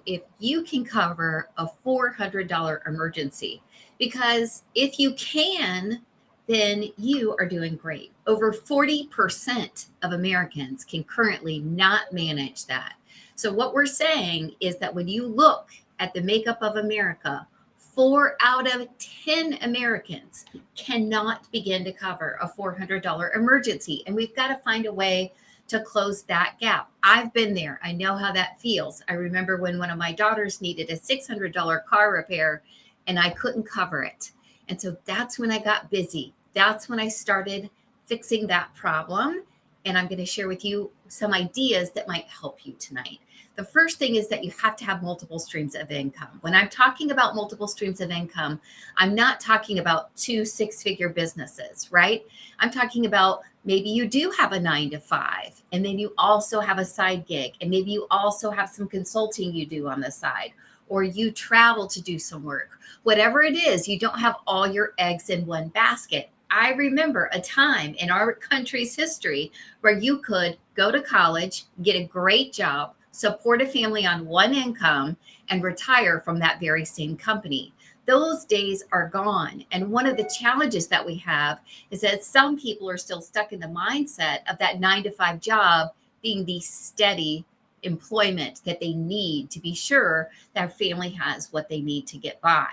if you can cover a $400 emergency. Because if you can, then you are doing great. Over 40% of Americans can currently not manage that. So, what we're saying is that when you look at the makeup of America, 4 out of 10 Americans cannot begin to cover a $400 emergency. And we've got to find a way to close that gap. I've been there. I know how that feels. I remember when one of my daughters needed a $600 car repair and I couldn't cover it. And so that's when I got busy. That's when I started fixing that problem. And I'm going to share with you some ideas that might help you tonight. The first thing is that you have to have multiple streams of income. When I'm talking about multiple streams of income, I'm not talking about 2 six-figure businesses, right? I'm talking about maybe you do have a 9 to 5, and then you also have a side gig, and maybe you also have some consulting you do on the side, or you travel to do some work. Whatever it is, you don't have all your eggs in one basket. I remember a time in our country's history where you could go to college, get a great job, support a family on one income, and retire from that very same company. Those days are gone. And one of the challenges that we have is that some people are still stuck in the mindset of that 9 to 5 job being the steady employment that they need to be sure their family has what they need to get by.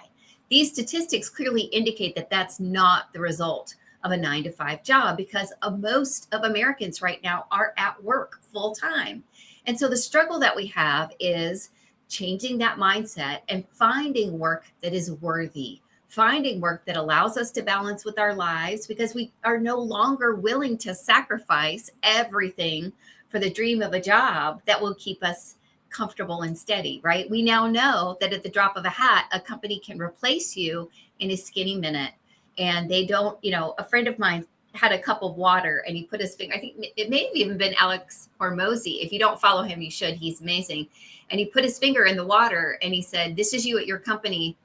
These statistics clearly indicate that that's not the result of a 9 to 5 job, because most of Americans right now are at work full time. And so the struggle that we have is changing that mindset and finding work that is worthy, finding work that allows us to balance with our lives, because we are no longer willing to sacrifice everything for the dream of a job that will keep us comfortable and steady, right? We now know that at the drop of a hat, a company can replace you in a skinny minute. And they don't, a friend of mine had a cup of water and he put his finger, I think it may have even been Alex Hormozy. If you don't follow him, you should. He's amazing. And he put his finger in the water and he said, "This is you at your company.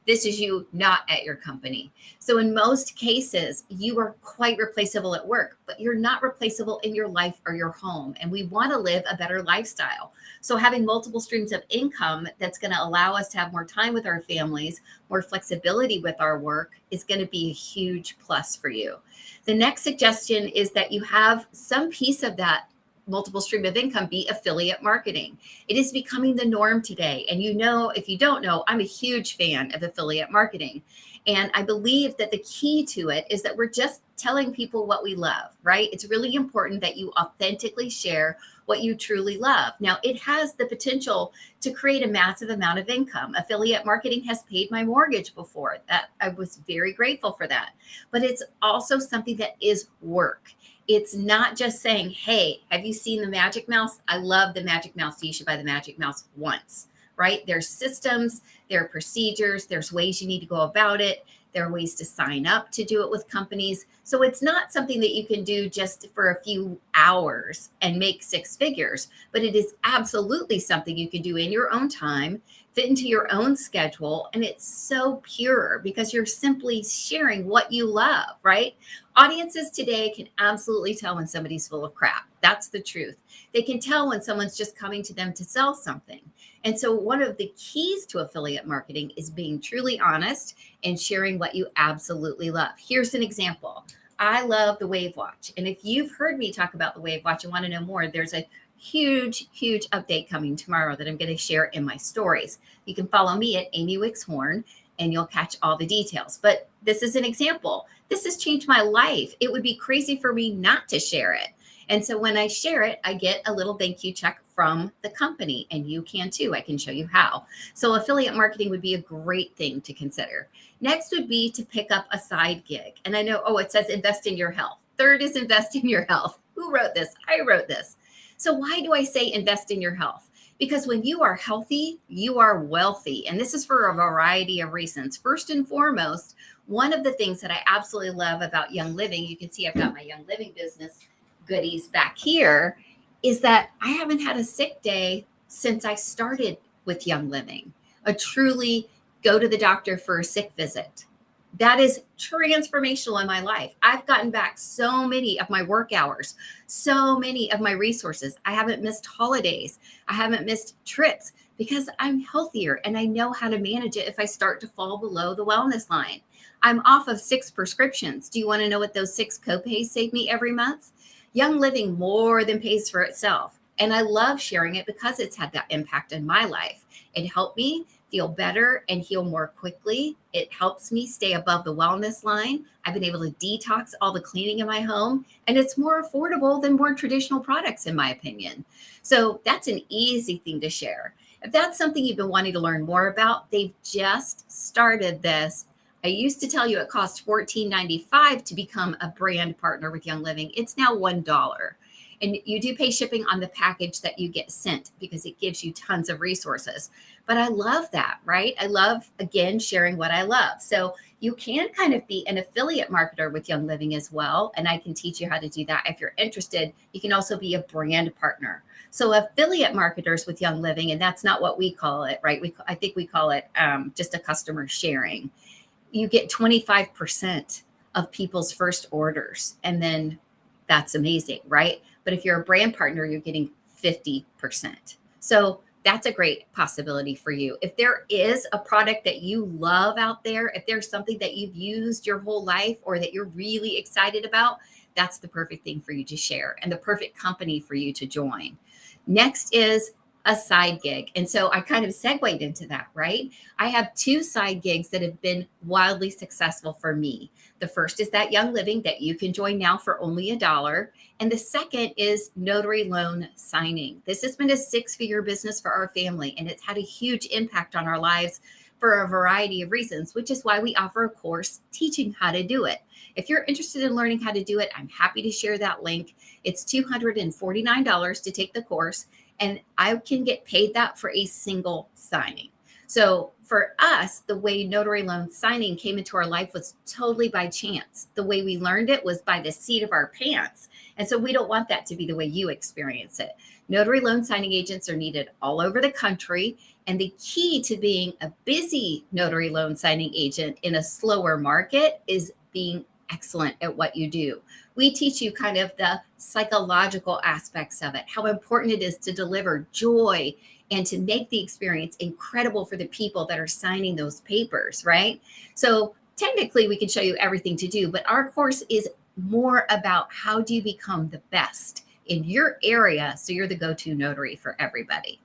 This is you not at your company." So in most cases, you are quite replaceable at work, but you're not replaceable in your life or your home. And we want to live a better lifestyle. So having multiple streams of income that's going to allow us to have more time with our families, more flexibility with our work, is going to be a huge plus for you. The next suggestion is that you have some piece of that multiple stream of income be affiliate marketing. It is becoming the norm today. And if you don't know, I'm a huge fan of affiliate marketing. And I believe that the key to it is that we're just telling people what we love, right? It's really important that you authentically share what you truly love. Now, it has the potential to create a massive amount of income. Affiliate marketing has paid my mortgage before. That I was very grateful for that. But it's also something that is work. It's not just saying, "Hey, have you seen the Magic Mouse? I love the Magic Mouse. You should buy the Magic Mouse once," right? There's systems, there are procedures, there's ways you need to go about it. There are ways to sign up to do it with companies. So it's not something that you can do just for a few hours and make 6 figures, but it is absolutely something you can do in your own time, fit into your own schedule. And it's so pure because you're simply sharing what you love, right? Audiences today can absolutely tell when somebody's full of crap. That's the truth. They can tell when someone's just coming to them to sell something. And so one of the keys to affiliate marketing is being truly honest and sharing what you absolutely love. Here's an example. I love the Wave Watch. And if you've heard me talk about the Wave Watch and want to know more, there's a huge update coming tomorrow that I'm going to share in my stories. You can follow me at Amy Wicks Horn and you'll catch all the details. But this is an example. This has changed my life. It would be crazy for me not to share it. And so when I share it, I get a little thank you check from the company, and you can too. I can show you how. So affiliate marketing would be a great thing to consider. Next would be to pick up a side gig. And I know, it says invest in your health. Third is invest in your health. Who wrote this? I wrote this. So why do I say invest in your health? Because when you are healthy, you are wealthy. And this is for a variety of reasons. First and foremost, one of the things that I absolutely love about Young Living, you can see I've got my Young Living business goodies back here, is that I haven't had a sick day since I started with Young Living. A truly go to the doctor for a sick visit. That is transformational in my life. I've gotten back so many of my work hours, so many of my resources. I haven't missed holidays. I haven't missed trips because I'm healthier and I know how to manage it if I start to fall below the wellness line. I'm off of 6 prescriptions. Do you want to know what those 6 copays save me every month? Young Living more than pays for itself. And I love sharing it because it's had that impact in my life. It helped me feel better and heal more quickly. It helps me stay above the wellness line. I've been able to detox all the cleaning in my home, and it's more affordable than more traditional products, in my opinion. So that's an easy thing to share. If that's something you've been wanting to learn more about, they've just started this. I used to tell you it cost $14.95 to become a brand partner with Young Living. It's now $1. And you do pay shipping on the package that you get sent because it gives you tons of resources. But I love that, right? I love, again, sharing what I love. So you can kind of be an affiliate marketer with Young Living as well. And I can teach you how to do that. If you're interested, you can also be a brand partner. So affiliate marketers with Young Living, and that's not what we call it, right? I think we call it just a customer sharing. You get 25% of people's first orders. And then that's amazing, right? But if you're a brand partner, you're getting 50%. So that's a great possibility for you. If there is a product that you love out there, if there's something that you've used your whole life or that you're really excited about, that's the perfect thing for you to share and the perfect company for you to join. Next is a side gig. And so I kind of segued into that, right? I have 2 side gigs that have been wildly successful for me. The first is that Young Living that you can join now for only $1. And the second is notary loan signing. This has been a 6-figure business for our family, and it's had a huge impact on our lives for a variety of reasons, which is why we offer a course teaching how to do it. If you're interested in learning how to do it, I'm happy to share that link. It's $249 to take the course, and I can get paid that for a single signing. So for us, the way notary loan signing came into our life was totally by chance. The way we learned it was by the seat of our pants. And so we don't want that to be the way you experience it. Notary loan signing agents are needed all over the country. And the key to being a busy notary loan signing agent in a slower market is being excellent at what you do. We teach you kind of the psychological aspects of it, how important it is to deliver joy and to make the experience incredible for the people that are signing those papers, right? So technically we can show you everything to do, but our course is more about how do you become the best in your area so you're the go-to notary for everybody.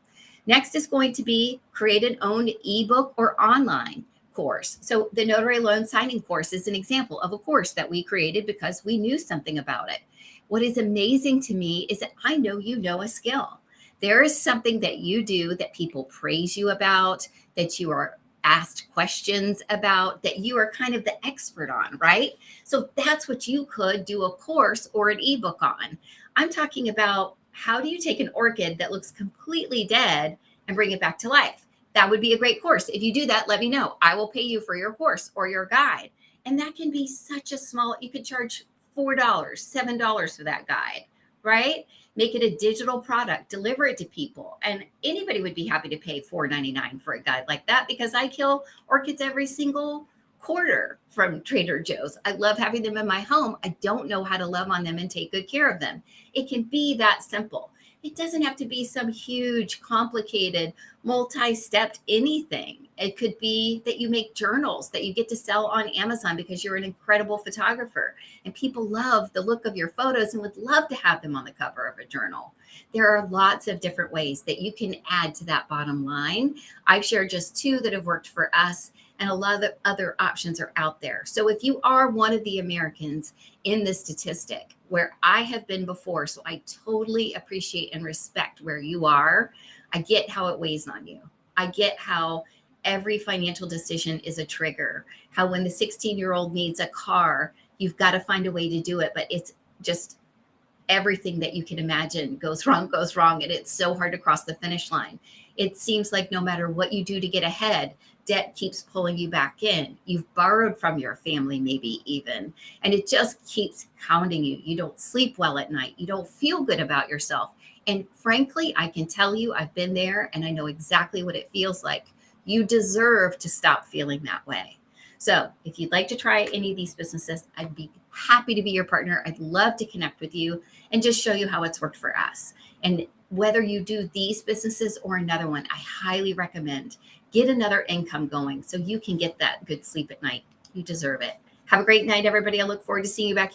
Next is going to be create an own ebook or online course. So the notary loan signing course is an example of a course that we created because we knew something about it. What is amazing to me is that I know you know a skill. There is something that you do that people praise you about, that you are asked questions about, that you are kind of the expert on, right? So that's what you could do a course or an ebook on. I'm talking about how do you take an orchid that looks completely dead and bring it back to life? That would be a great course. If you do that, let me know. I will pay you for your course or your guide. And that can be such a small, you could charge $4, $7 for that guide, right? Make it a digital product, deliver it to people. And anybody would be happy to pay $4.99 for a guide like that because I kill orchids every single quarter from Trader Joe's. I love having them in my home. I don't know how to love on them and take good care of them. It can be that simple. It doesn't have to be some huge, complicated, multi-stepped anything. It could be that you make journals that you get to sell on Amazon because you're an incredible photographer and people love the look of your photos and would love to have them on the cover of a journal. There are lots of different ways that you can add to that bottom line. I've shared just 2 that have worked for us, and a lot of other options are out there. So if you are one of the Americans in this statistic where I have been before, so I totally appreciate and respect where you are. I get how it weighs on you. I get how every financial decision is a trigger, how when the 16-year-old needs a car, you've got to find a way to do it, but it's just everything that you can imagine goes wrong, and it's so hard to cross the finish line. It seems like no matter what you do to get ahead, debt keeps pulling you back in. You've borrowed from your family, maybe even, and it just keeps hounding you. You don't sleep well at night. You don't feel good about yourself. And frankly, I can tell you, I've been there and I know exactly what it feels like. You deserve to stop feeling that way. So if you'd like to try any of these businesses, I'd be happy to be your partner. I'd love to connect with you and just show you how it's worked for us. And whether you do these businesses or another one, I highly recommend get another income going so you can get that good sleep at night. You deserve it. Have a great night, everybody. I look forward to seeing you back